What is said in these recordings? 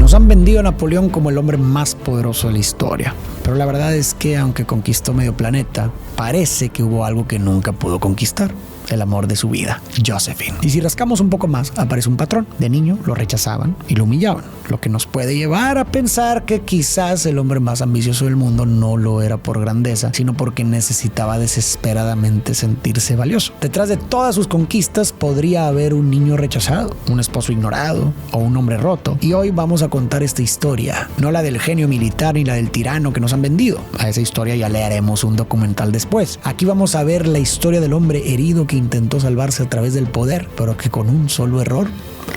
Nos han vendido a Napoleón como el hombre más poderoso de la historia, pero la verdad es que aunque conquistó medio planeta, parece que hubo algo que nunca pudo conquistar: el amor de su vida, Josephine. Y si rascamos un poco más, aparece un patrón. De niño lo rechazaban y lo humillaban, lo que nos puede llevar a pensar que quizás el hombre más ambicioso del mundo no lo era por grandeza, sino porque necesitaba desesperadamente sentirse valioso. Detrás de todas sus conquistas podría haber un niño rechazado, un esposo ignorado o un hombre roto. Y hoy vamos a contar esta historia, no la del genio militar ni la del tirano que nos han vendido. A esa historia ya le haremos un documental después. Aquí vamos a ver la historia del hombre herido que intentó salvarse a través del poder, pero que con un solo error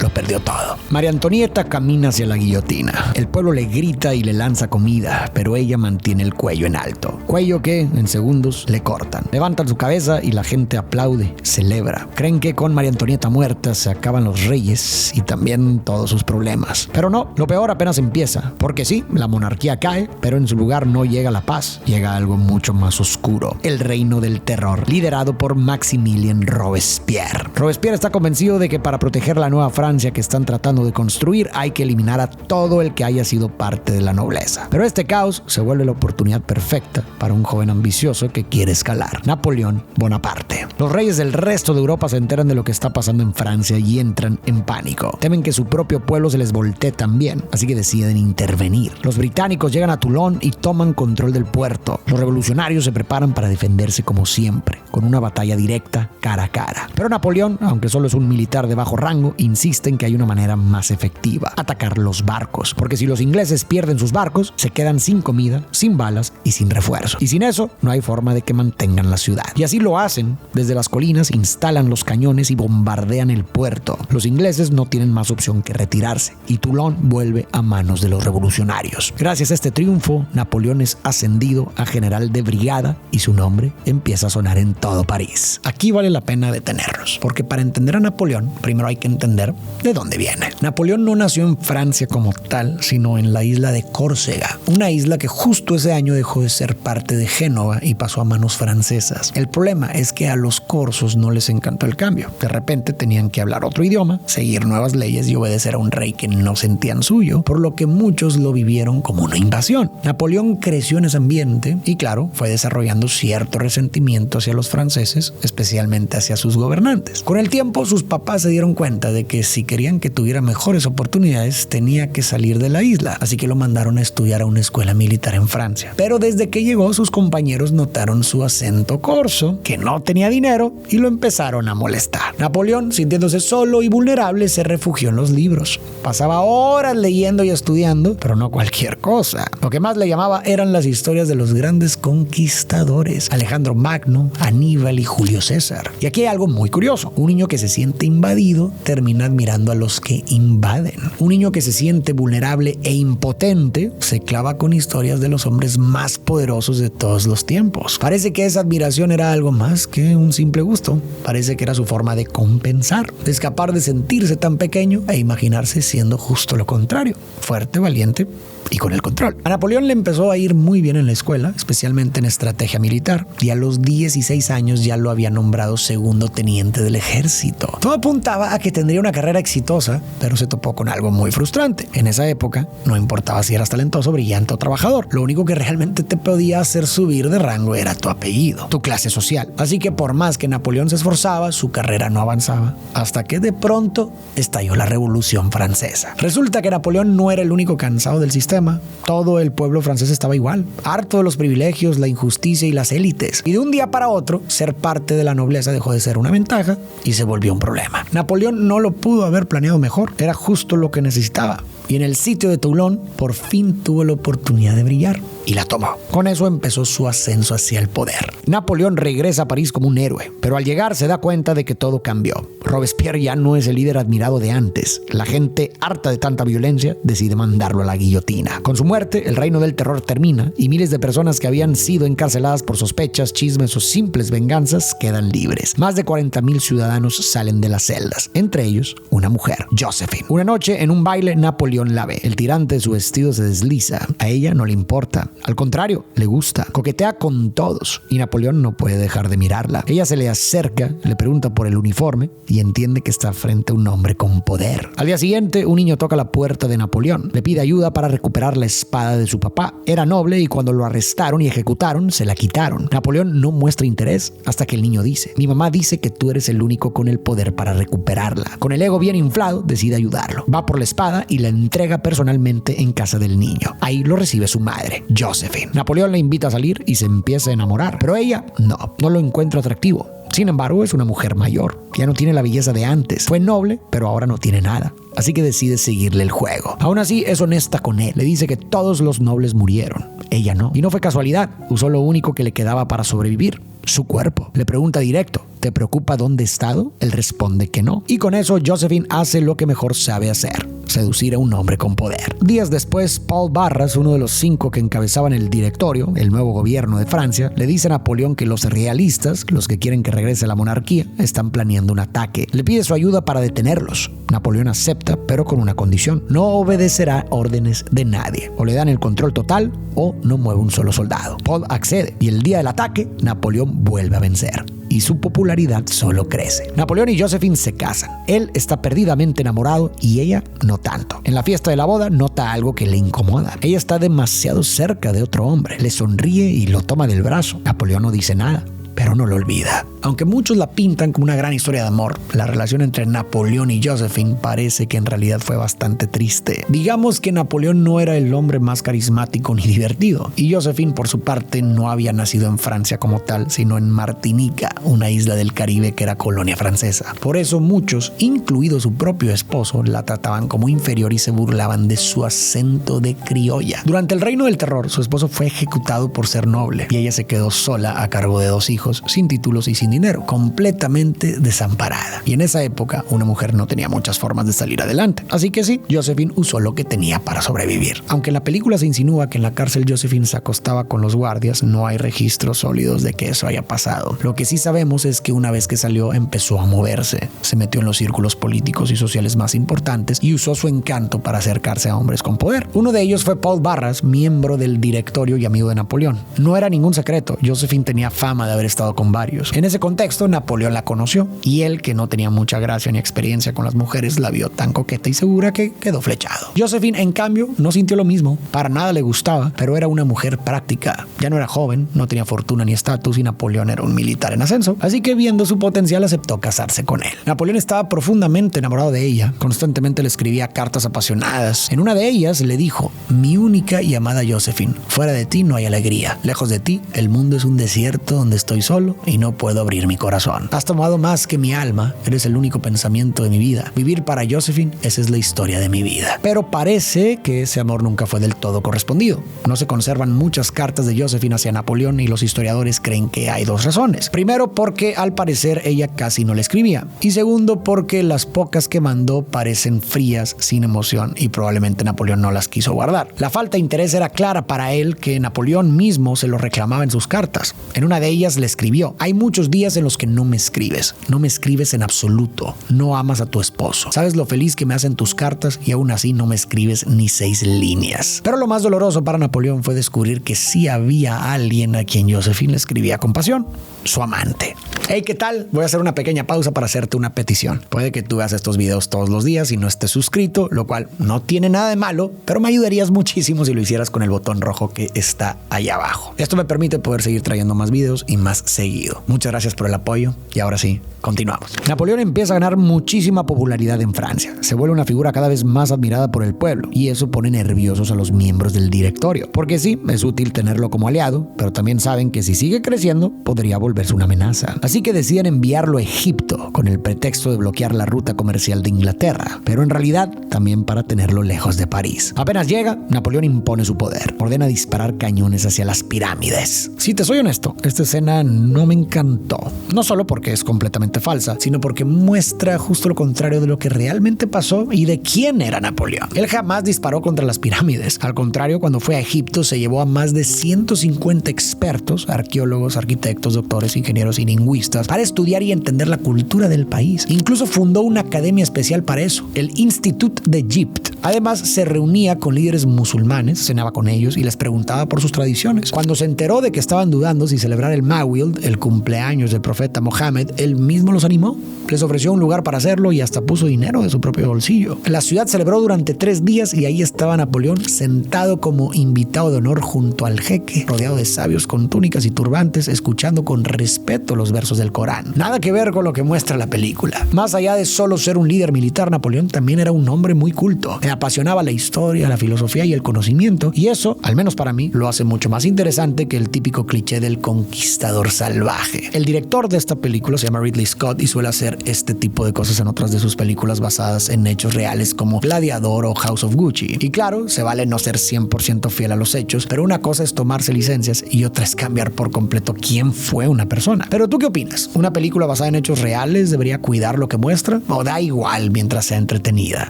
lo perdió todo. María Antonieta camina hacia la guillotina. El pueblo le grita y le lanza comida, pero ella mantiene el cuello en alto. Cuello que en segundos le cortan. Levantan su cabeza y la gente aplaude, celebra. Creen que con María Antonieta muerta se acaban los reyes y también todos sus problemas. Pero no, lo peor apenas empieza. Porque sí, la monarquía cae, pero en su lugar no llega la paz. Llega algo mucho más oscuro: el reino del terror, liderado por Maximilien Robespierre. Robespierre está convencido de que para proteger la nueva Francia que están tratando de construir hay que eliminar a todo el que haya sido parte de la nobleza. Pero este caos se vuelve la oportunidad perfecta para un joven ambicioso que quiere escalar: Napoleón Bonaparte. Los reyes del resto de Europa se enteran de lo que está pasando en Francia y entran en pánico. Temen que su propio pueblo se les voltee también, así que deciden intervenir. Los británicos llegan a Toulon y toman control del puerto. Los revolucionarios se preparan para defenderse como siempre, con una batalla directa cara a cara. Pero Napoleón, aunque solo es un militar de bajo rango, insiste en que hay una manera más efectiva: atacar los barcos, porque si los ingleses pierden sus barcos, se quedan sin comida, sin balas y sin refuerzo. Y sin eso, no hay forma de que mantengan la ciudad. Y así lo hacen. Desde las colinas instalan los cañones y bombardean el puerto. Los ingleses no tienen más opción que retirarse, y Toulon vuelve a manos de los revolucionarios. Gracias a este triunfo, Napoleón es ascendido a general de brigada y su nombre empieza a sonar en todo París. Aquí vale la pena detenernos, porque para entender a Napoleón, primero hay que entender de dónde viene. Napoleón no nació en Francia como tal, sino en la isla de Córcega, una isla que justo ese año dejó de ser parte de Génova y pasó a manos francesas. El problema es que a los corsos no les encantó el cambio. De repente tenían que hablar otro idioma, seguir nuevas leyes y obedecer a un rey que no sentían suyo, por lo que muchos lo vivieron como una invasión. Napoleón creció en ese ambiente y, claro, fue desarrollando cierto resentimiento hacia los franceses, especialmente hacia sus gobernantes. Con el tiempo, sus papás se dieron cuenta de que si querían que tuviera mejores oportunidades, tenía que salir de la isla, así que lo mandaron a estudiar a una escuela militar en Francia. Pero desde que llegó, sus compañeros notaron su acento corso, que no tenía dinero, y lo empezaron a molestar. Napoleón, sintiéndose solo y vulnerable, se refugió en los libros. Pasaba horas leyendo y estudiando, pero no cualquier cosa. Lo que más le llamaba eran las historias de los grandes conquistadores: Alejandro Magno, Aníbal y Julio César. Y aquí hay algo muy curioso: un niño que se siente invadido termina admirando a los que invaden. Un niño que se siente vulnerable e impotente se clava con historias de los hombres más poderosos de todos los tiempos. Parece que esa admiración era algo más que un simple gusto. Parece que era su forma de compensar, de escapar de sentirse tan pequeño e imaginarse siendo justo lo contrario: fuerte, valiente y con el control. A Napoleón le empezó a ir muy bien en la escuela, especialmente en estrategia militar, y a los 16 años ya lo había nombrado segundo teniente del ejército. Todo apuntaba a que tendría una carrera exitosa, pero se topó con algo muy frustrante. En esa época no importaba si eras talentoso, brillante o trabajador. Lo único que realmente te podía hacer subir de rango era tu apellido, tu clase social. Así que por más que Napoleón se esforzaba, su carrera no avanzaba, hasta que de pronto estalló la Revolución Francesa. Resulta que Napoleón no era el único cansado del sistema. Todo el pueblo francés estaba igual, harto de los privilegios, la injusticia y las élites. Y de un día para otro, ser parte de la nobleza dejó de ser una ventaja y se volvió un problema. Napoleón no lo pudo haber planeado mejor, era justo lo que necesitaba. Y en el sitio de Toulon, por fin tuvo la oportunidad de brillar. Y la tomó. Con eso empezó su ascenso hacia el poder. Napoleón regresa a París como un héroe, pero al llegar se da cuenta de que todo cambió. Robespierre ya no es el líder admirado de antes. La gente, harta de tanta violencia, decide mandarlo a la guillotina. termina. Con su muerte, el reino del terror termina y miles de personas que habían sido encarceladas por sospechas, chismes o simples venganzas quedan libres. Más de 40,000 ciudadanos salen de las celdas, entre ellos una mujer, Josephine. Una noche en un baile, Napoleón la ve. El tirante de su vestido se desliza. A ella no le importa. Al contrario, le gusta. Coquetea con todos y Napoleón no puede dejar de mirarla. Ella se le acerca, le pregunta por el uniforme y entiende que está frente a un hombre con poder. Al día siguiente, un niño toca la puerta de Napoleón. Le pide ayuda para recuperar la espada de su papá. Era noble y cuando lo arrestaron y ejecutaron, se la quitaron. Napoleón no muestra interés hasta que el niño dice: mi mamá dice que tú eres el único con el poder para recuperarla. Con el ego bien inflado, decide ayudarlo. Va por la espada y la entrega personalmente en casa del niño. Ahí lo recibe su madre, Josephine. Napoleón la invita a salir y se empieza a enamorar, pero ella no lo encuentra atractivo. Sin embargo, es una mujer mayor, que ya no tiene la belleza de antes. Fue noble, pero ahora no tiene nada. Así que decide seguirle el juego. Aún así, es honesta con él. Le dice que todos los nobles murieron. Ella no. Y no fue casualidad. Usó lo único que le quedaba para sobrevivir: su cuerpo. Le pregunta directo: ¿te preocupa dónde he estado? Él responde que no. Y con eso, Josephine hace lo que mejor sabe hacer: seducir a un hombre con poder. Días después, Paul Barras, uno de los 5 que encabezaban el directorio, el nuevo gobierno de Francia, le dice a Napoleón que los realistas, los que quieren que regrese la monarquía, están planeando un ataque. Le pide su ayuda para detenerlos. Napoleón acepta, pero con una condición: no obedecerá órdenes de nadie. O le dan el control total o no mueve un solo soldado. Paul accede y el día del ataque, Napoleón vuelve a vencer. Y su popularidad solo crece. Napoleón y Josephine se casan. Él está perdidamente enamorado y ella no tanto. En la fiesta de la boda nota algo que le incomoda. Ella está demasiado cerca de otro hombre. Le sonríe y lo toma del brazo. Napoleón no dice nada, pero no lo olvida. Aunque muchos la pintan como una gran historia de amor, la relación entre Napoleón y Josephine parece que en realidad fue bastante triste. Digamos que Napoleón no era el hombre más carismático ni divertido, y Josephine, por su parte, no había nacido en Francia como tal, sino en Martinica, una isla del Caribe que era colonia francesa. Por eso muchos, incluido su propio esposo, la trataban como inferior y se burlaban de su acento de criolla. Durante el Reino del Terror, su esposo fue ejecutado por ser noble, y ella se quedó sola a cargo de 2 hijos, sin títulos y sin dinero, completamente desamparada. Y en esa época, una mujer no tenía muchas formas de salir adelante. Así que sí, Josephine usó lo que tenía para sobrevivir. Aunque en la película se insinúa que en la cárcel Josephine se acostaba con los guardias, no hay registros sólidos de que eso haya pasado. Lo que sí sabemos es que una vez que salió, empezó a moverse. Se metió en los círculos políticos y sociales más importantes y usó su encanto para acercarse a hombres con poder. Uno de ellos fue Paul Barras, miembro del directorio y amigo de Napoleón. No era ningún secreto, Josephine tenía fama de haber estado con varios. En ese contexto, Napoleón la conoció y él, que no tenía mucha gracia ni experiencia con las mujeres, la vio tan coqueta y segura que quedó flechado. Josephine, en cambio, no sintió lo mismo. Para nada le gustaba, pero era una mujer práctica. Ya no era joven, no tenía fortuna ni estatus y Napoleón era un militar en ascenso. Así que, viendo su potencial, aceptó casarse con él. Napoleón estaba profundamente enamorado de ella. Constantemente le escribía cartas apasionadas. En una de ellas le dijo: mi única y amada Josephine, fuera de ti no hay alegría. Lejos de ti, el mundo es un desierto donde estoy solo y no puedo abrir mi corazón. Has tomado más que mi alma, eres el único pensamiento de mi vida. Vivir para Josephine, esa es la historia de mi vida. Pero parece que ese amor nunca fue del todo correspondido. No se conservan muchas cartas de Josephine hacia Napoleón y los historiadores creen que hay 2 razones. Primero, porque al parecer ella casi no le escribía. Y segundo, porque las pocas que mandó parecen frías, sin emoción, y probablemente Napoleón no las quiso guardar. La falta de interés era clara para él, que Napoleón mismo se lo reclamaba en sus cartas. En una de ellas le escribió: hay muchos días en los que no me escribes en absoluto, no amas a tu esposo, sabes lo feliz que me hacen tus cartas y aún así no me escribes ni 6 líneas. Pero lo más doloroso para Napoleón fue descubrir que sí había alguien a quien Josephine le escribía con pasión: su amante. Hey, ¿qué tal? Voy a hacer una pequeña pausa para hacerte una petición. Puede que tú veas estos videos todos los días y no estés suscrito, lo cual no tiene nada de malo, pero me ayudarías muchísimo si lo hicieras con el botón rojo que está ahí abajo. Esto me permite poder seguir trayendo más videos y más seguido. Muchas gracias por el apoyo y ahora sí, continuamos. Napoleón empieza a ganar muchísima popularidad en Francia. Se vuelve una figura cada vez más admirada por el pueblo y eso pone nerviosos a los miembros del directorio. Porque sí, es útil tenerlo como aliado, pero también saben que si sigue creciendo podría volverse una amenaza. Así que deciden enviarlo a Egipto con el pretexto de bloquear la ruta comercial de Inglaterra, pero en realidad también para tenerlo lejos de París. Apenas llega, Napoleón impone su poder. Ordena disparar cañones hacia las pirámides. Si te soy honesto, esta escena no me encantó. No solo porque es completamente falsa, sino porque muestra justo lo contrario de lo que realmente pasó y de quién era Napoleón. Él jamás disparó contra las pirámides. Al contrario, cuando fue a Egipto se llevó a más de 150 expertos, arqueólogos, arquitectos, doctores, ingenieros y lingüistas para estudiar y entender la cultura del país. Incluso fundó una academia especial para eso, el Institut d'Egypte. Además, se reunía con líderes musulmanes, cenaba con ellos y les preguntaba por sus tradiciones. Cuando se enteró de que estaban dudando si celebrar el Mawlid, el cumpleaños del profeta Mohammed, él mismo los animó. Les ofreció un lugar para hacerlo y hasta puso dinero de su propio bolsillo. La ciudad celebró durante 3 días y ahí estaba Napoleón sentado como invitado de honor junto al jeque, rodeado de sabios con túnicas y turbantes, escuchando con respeto los versos del Corán. Nada que ver con lo que muestra la película. Más allá de solo ser un líder militar, Napoleón también era un hombre muy culto. Le apasionaba la historia, la filosofía y el conocimiento, y eso, al menos para mí, lo hace mucho más interesante que el típico cliché del conquistador salvaje. El director de esta película se llama Ridley Scott y suele hacer este tipo de cosas en otras de sus películas basadas en hechos reales como Gladiador o House of Gucci. Y claro, se vale no ser 100% fiel a los hechos, pero una cosa es tomarse licencias y otra es cambiar por completo quién fue una persona. Pero ¿tú qué opinas? ¿Una película basada en hechos reales debería cuidar lo que muestra? ¿O da igual mientras sea entretenida?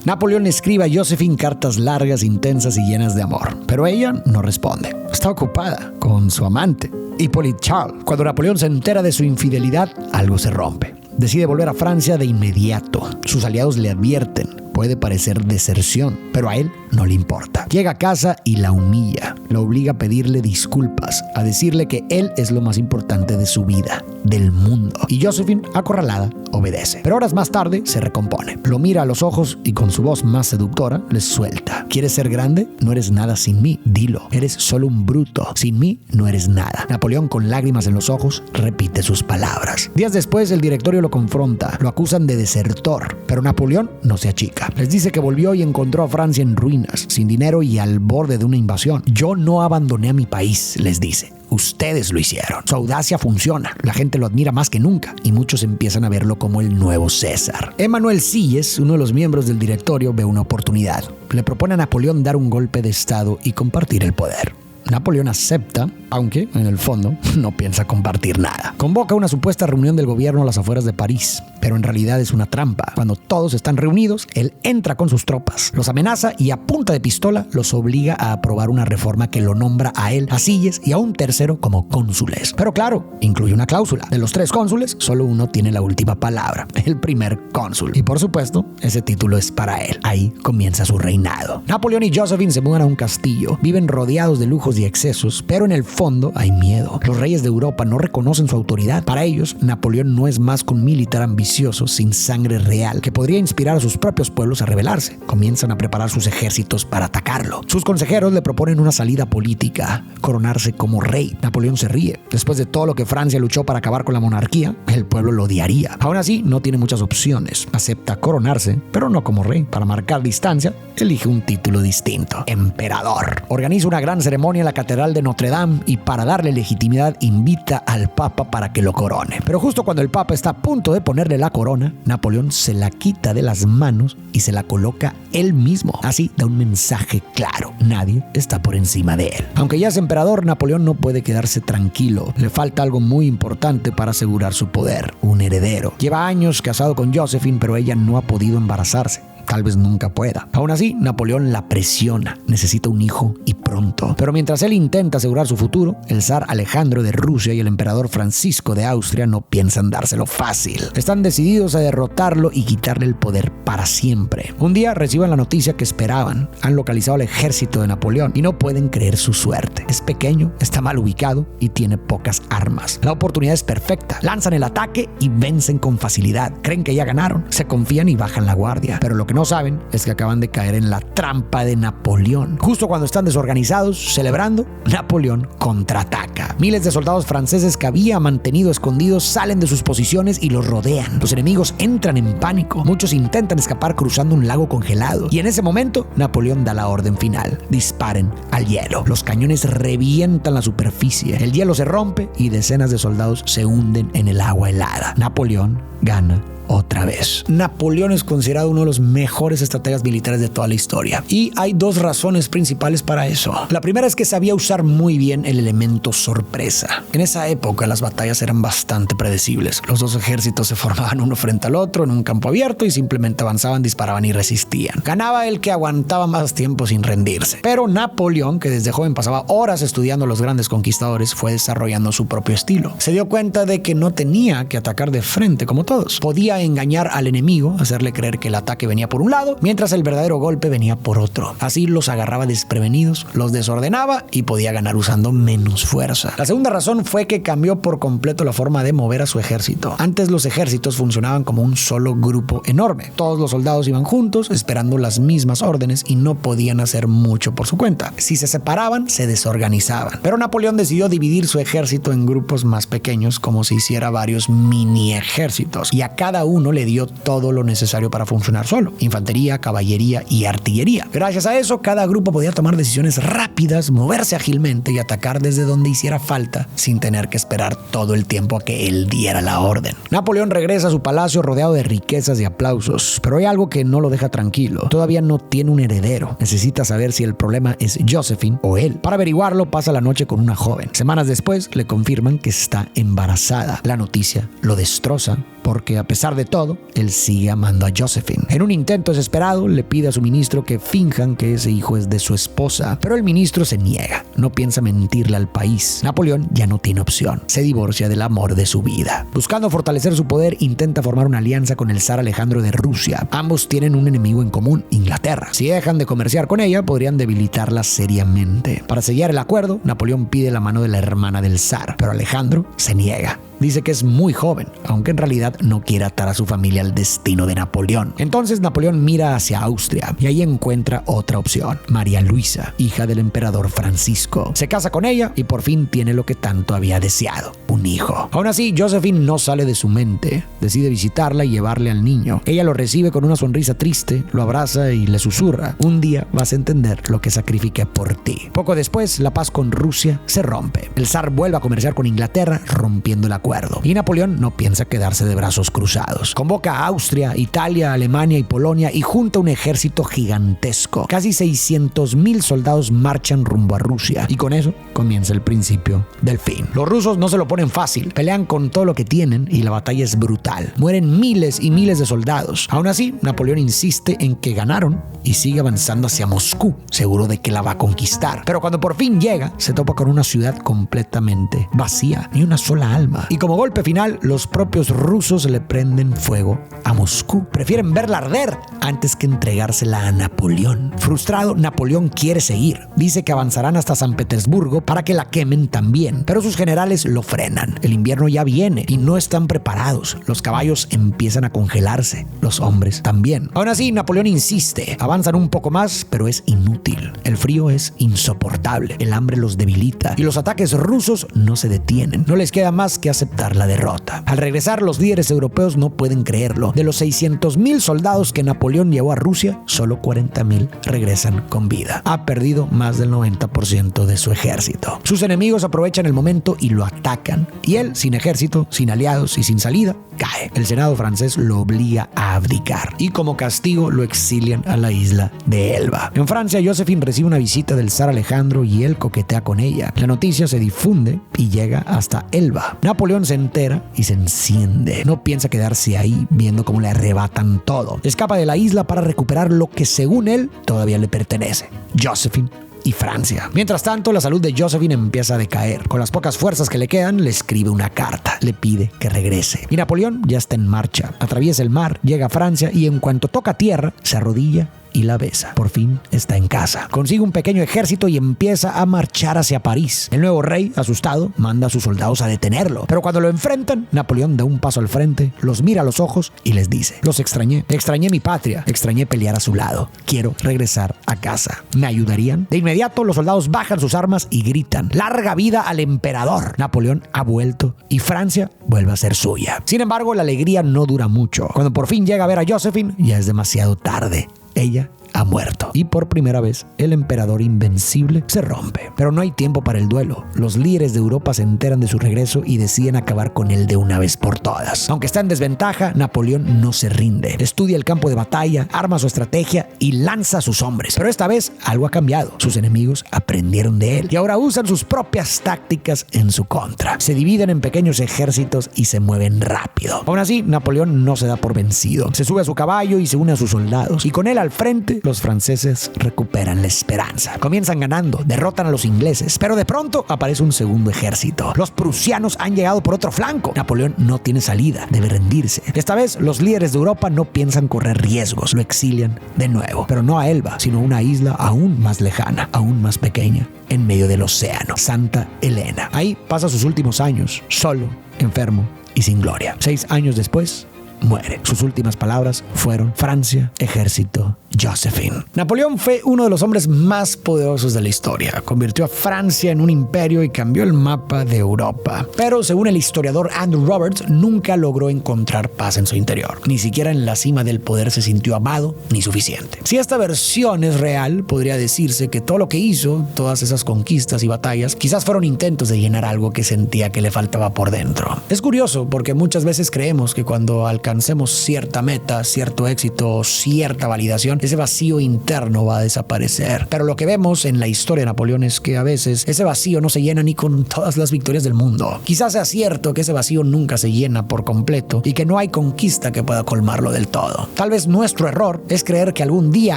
Napoleón escribe a Josephine cartas largas, intensas y llenas de amor, pero ella no responde. Está ocupada con su amante, Hippolyte Charles. Cuando Napoleón se entera de su infidelidad, algo se rompe. Decide volver a Francia de inmediato. Sus aliados le advierten. Puede parecer deserción, pero a él no le importa. Llega a casa y la humilla. La obliga a pedirle disculpas, a decirle que él es lo más importante de su vida, del mundo. Y Josephine, acorralada, obedece. Pero horas más tarde se recompone. Lo mira a los ojos y con su voz más seductora les suelta. ¿Quieres ser grande? No eres nada sin mí. Dilo. Eres solo un bruto. Sin mí no eres nada. Napoleón, con lágrimas en los ojos, repite sus palabras. Días después, el directorio lo confronta. Lo acusan de desertor. Pero Napoleón no se achica. Les dice que volvió y encontró a Francia en ruinas, sin dinero y al borde de una invasión. Yo no abandoné a mi país, les dice. Ustedes lo hicieron. Su audacia funciona. La gente lo admira más que nunca y muchos empiezan a verlo como el nuevo César. Emmanuel Silles, uno de los miembros del directorio, ve una oportunidad. Le propone a Napoleón dar un golpe de estado y compartir el poder. Napoleón acepta, aunque en el fondo no piensa compartir nada. Convoca una supuesta reunión del gobierno a las afueras de París, pero en realidad es una trampa. Cuando todos están reunidos, él entra con sus tropas, los amenaza y a punta de pistola los obliga a aprobar una reforma que lo nombra a él, a Silles y a un tercero como cónsules. Pero claro, incluye una cláusula. De los 3 cónsules, solo uno tiene la última palabra, el primer cónsul. Y por supuesto, ese título es para él. Ahí comienza su reinado. Napoleón y Josephine se mudan a un castillo. Viven rodeados de lujos y excesos, pero en el fondo hay miedo. Los reyes de Europa no reconocen su autoridad. Para ellos, Napoleón no es más que un militar ambicioso sin sangre real que podría inspirar a sus propios pueblos a rebelarse. Comienzan a preparar sus ejércitos para atacarlo. Sus consejeros le proponen una salida política, coronarse como rey. Napoleón se ríe. Después de todo lo que Francia luchó para acabar con la monarquía, el pueblo lo odiaría. Aún así, no tiene muchas opciones. Acepta coronarse, pero no como rey. Para marcar distancia, elige un título distinto: emperador. Organiza una gran ceremonia en la Catedral de Notre Dame y para darle legitimidad invita al Papa para que lo corone. Pero justo cuando el Papa está a punto de ponerle la corona, Napoleón se la quita de las manos y se la coloca él mismo. Así da un mensaje claro: nadie está por encima de él. Aunque ya es emperador, Napoleón no puede quedarse tranquilo. Le falta algo muy importante para asegurar su poder: un heredero. Lleva años casado con Josephine, pero ella no ha podido embarazarse. Tal vez nunca pueda. Aún así, Napoleón la presiona. Necesita un hijo y pronto. Pero mientras él intenta asegurar su futuro, el zar Alejandro de Rusia y el emperador Francisco de Austria no piensan dárselo fácil. Están decididos a derrotarlo y quitarle el poder para siempre. Un día reciben la noticia que esperaban. Han localizado al ejército de Napoleón y no pueden creer su suerte. Es pequeño, está mal ubicado y tiene pocas armas. La oportunidad es perfecta. Lanzan el ataque y vencen con facilidad. Creen que ya ganaron. Se confían y bajan la guardia. Pero lo que no saben es que acaban de caer en la trampa de Napoleón. Justo cuando están desorganizados, celebrando, Napoleón contraataca. Miles de soldados franceses que había mantenido escondidos salen de sus posiciones y los rodean. Los enemigos entran en pánico. Muchos intentan escapar cruzando un lago congelado. Y en ese momento, Napoleón da la orden final: disparen al hielo. Los cañones revientan la superficie. El hielo se rompe y decenas de soldados se hunden en el agua helada. Napoleón gana otra vez. Napoleón es considerado uno de los mejores estrategas militares de toda la historia. Y hay dos razones principales para eso. La primera es que sabía usar muy bien el elemento sorpresa. En esa época las batallas eran bastante predecibles. Los dos ejércitos se formaban uno frente al otro en un campo abierto y simplemente avanzaban, disparaban y resistían. Ganaba el que aguantaba más tiempo sin rendirse. Pero Napoleón, que desde joven pasaba horas estudiando a los grandes conquistadores, fue desarrollando su propio estilo. Se dio cuenta de que no tenía que atacar de frente como todos. Podía engañar al enemigo, hacerle creer que el ataque venía por un lado, mientras el verdadero golpe venía por otro. Así los agarraba desprevenidos, los desordenaba y podía ganar usando menos fuerza. La segunda razón fue que cambió por completo la forma de mover a su ejército. Antes los ejércitos funcionaban como un solo grupo enorme. Todos los soldados iban juntos, esperando las mismas órdenes y no podían hacer mucho por su cuenta. Si se separaban, se desorganizaban. Pero Napoleón decidió dividir su ejército en grupos más pequeños, como si hiciera varios mini ejércitos, y a cada uno le dio todo lo necesario para funcionar solo: infantería, caballería y artillería. Gracias a eso, cada grupo podía tomar decisiones rápidas, moverse ágilmente y atacar desde donde hiciera falta, sin tener que esperar todo el tiempo a que él diera la orden. Napoleón regresa a su palacio rodeado de riquezas y aplausos, pero hay algo que no lo deja tranquilo. Todavía no tiene un heredero. Necesita saber si el problema es Josephine o él. Para averiguarlo, pasa la noche con una joven. Semanas después, le confirman que está embarazada. La noticia lo destroza, porque a pesar de todo, él sigue amando a Josephine. En un intento desesperado, le pide a su ministro que finjan que ese hijo es de su esposa, pero el ministro se niega. No piensa mentirle al país. Napoleón ya no tiene opción. Se divorcia del amor de su vida. Buscando fortalecer su poder, intenta formar una alianza con el zar Alejandro de Rusia. Ambos tienen un enemigo en común: Inglaterra. Si dejan de comerciar con ella, podrían debilitarla seriamente. Para sellar el acuerdo, Napoleón pide la mano de la hermana del zar, pero Alejandro se niega. Dice que es muy joven, aunque en realidad no quiere atar a su familia al destino de Napoleón. Entonces Napoleón mira hacia Austria y ahí encuentra otra opción: María Luisa, hija del emperador Francisco. Se casa con ella y por fin tiene lo que tanto había deseado: un hijo. Aún así, Josephine no sale de su mente. Decide visitarla y llevarle al niño. Ella lo recibe con una sonrisa triste, lo abraza y le susurra: un día vas a entender lo que sacrifiqué por ti. Poco después, la paz con Rusia se rompe. El zar vuelve a comerciar con Inglaterra, rompiendo el acuerdo. Y Napoleón no piensa quedarse de brazos cruzados. Convoca a Austria, Italia, Alemania y Polonia y junta un ejército gigantesco. Casi 600,000 soldados marchan rumbo a Rusia, y con eso comienza el principio del fin. Los rusos no se lo ponen fácil, pelean con todo lo que tienen y la batalla es brutal. Mueren miles y miles de soldados. Aún así, Napoleón insiste en que ganaron y sigue avanzando hacia Moscú, seguro de que la va a conquistar. Pero cuando por fin llega, se topa con una ciudad completamente vacía, ni una sola alma. Y como golpe final, los propios rusos le prenden fuego a Moscú. Prefieren verla arder antes que entregársela a Napoleón. Frustrado, Napoleón quiere seguir. Dice que avanzarán hasta San Petersburgo para que la quemen también. Pero sus generales lo frenan. El invierno ya viene y no están preparados. Los caballos empiezan a congelarse. Los hombres también. Aún así, Napoleón insiste. Avanzan un poco más, pero es inútil. El frío es insoportable. El hambre los debilita. Y los ataques rusos no se detienen. No les queda más que aceptar la derrota. Al regresar, los líderes europeos no pueden creerlo. De los 600,000 soldados que Napoleón llevó a Rusia, solo 40,000 regresan con vida. Ha perdido más del 90% de su ejército. Sus enemigos aprovechan el momento y lo atacan. Y él, sin ejército, sin aliados y sin salida, cae. El Senado francés lo obliga a abdicar y como castigo lo exilian a la isla de Elba. En Francia, Josephine recibe una visita del zar Alejandro y él coquetea con ella. La noticia se difunde y llega hasta Elba. Napoleón se entera y se enciende. No piensa quedarse ahí viendo cómo le arrebatan todo. Escapa de la isla para recuperar lo que según él todavía le pertenece: Josephine y Francia. Mientras tanto, la salud de Josephine empieza a decaer. Con las pocas fuerzas que le quedan, le escribe una carta. Le pide que regrese. Y Napoleón ya está en marcha. Atraviesa el mar, llega a Francia y en cuanto toca tierra, se arrodilla y la besa. Por fin está en casa. Consigue un pequeño ejército y empieza a marchar hacia París. El nuevo rey, asustado, manda a sus soldados a detenerlo. Pero cuando lo enfrentan, Napoleón da un paso al frente, los mira a los ojos y les dice: los extrañé. Extrañé mi patria. Extrañé pelear a su lado. Quiero regresar a casa. ¿Me ayudarían? De inmediato, los soldados bajan sus armas y gritan: ¡larga vida al emperador! Napoleón ha vuelto y Francia vuelve a ser suya. Sin embargo, la alegría no dura mucho. Cuando por fin llega a ver a Josephine, ya es demasiado tarde. Ella ha muerto. Y por primera vez, el emperador invencible se rompe. Pero no hay tiempo para el duelo. Los líderes de Europa se enteran de su regreso y deciden acabar con él de una vez por todas. Aunque está en desventaja, Napoleón no se rinde. Estudia el campo de batalla, arma su estrategia y lanza a sus hombres. Pero esta vez algo ha cambiado. Sus enemigos aprendieron de él y ahora usan sus propias tácticas en su contra. Se dividen en pequeños ejércitos y se mueven rápido. Aún así, Napoleón no se da por vencido. Se sube a su caballo y se une a sus soldados. Y con él al frente, los franceses recuperan la esperanza. Comienzan ganando, derrotan a los ingleses, pero de pronto aparece un segundo ejército. Los prusianos han llegado por otro flanco. Napoleón no tiene salida, debe rendirse. Esta vez, los líderes de Europa no piensan correr riesgos, lo exilian de nuevo, pero no a Elba, sino a una isla aún más lejana, aún más pequeña, en medio del océano, Santa Helena. Ahí pasa sus últimos años, solo, enfermo y sin gloria. 6 años después, muere. Sus últimas palabras fueron: Francia, ejército, Josephine. Napoleón fue uno de los hombres más poderosos de la historia. Convirtió a Francia en un imperio y cambió el mapa de Europa. Pero según el historiador Andrew Roberts, nunca logró encontrar paz en su interior. Ni siquiera en la cima del poder se sintió amado ni suficiente. Si esta versión es real, podría decirse que todo lo que hizo, todas esas conquistas y batallas, quizás fueron intentos de llenar algo que sentía que le faltaba por dentro. Es curioso porque muchas veces creemos que cuando alcancemos cierta meta, cierto éxito, cierta validación, ese vacío interno va a desaparecer. Pero lo que vemos en la historia de Napoleón es que a veces ese vacío no se llena ni con todas las victorias del mundo. Quizás sea cierto que ese vacío nunca se llena por completo y que no hay conquista que pueda colmarlo del todo. Tal vez nuestro error es creer que algún día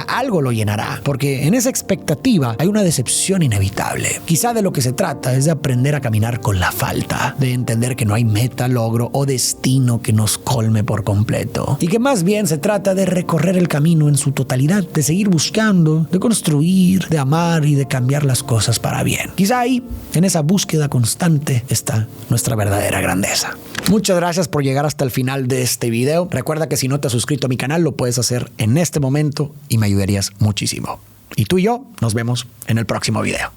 algo lo llenará, porque en esa expectativa hay una decepción inevitable. Quizá de lo que se trata es de aprender a caminar con la falta, de entender que no hay meta, logro o destino que nos colme por completo, y que más bien se trata de recorrer el camino en su totalidad, de seguir buscando, de construir, de amar y de cambiar las cosas para bien. Quizá ahí, en esa búsqueda constante, está nuestra verdadera grandeza. Muchas gracias por llegar hasta el final de este video. Recuerda que si no te has suscrito a mi canal, lo puedes hacer en este momento y me ayudarías muchísimo. Y tú y yo nos vemos en el próximo video.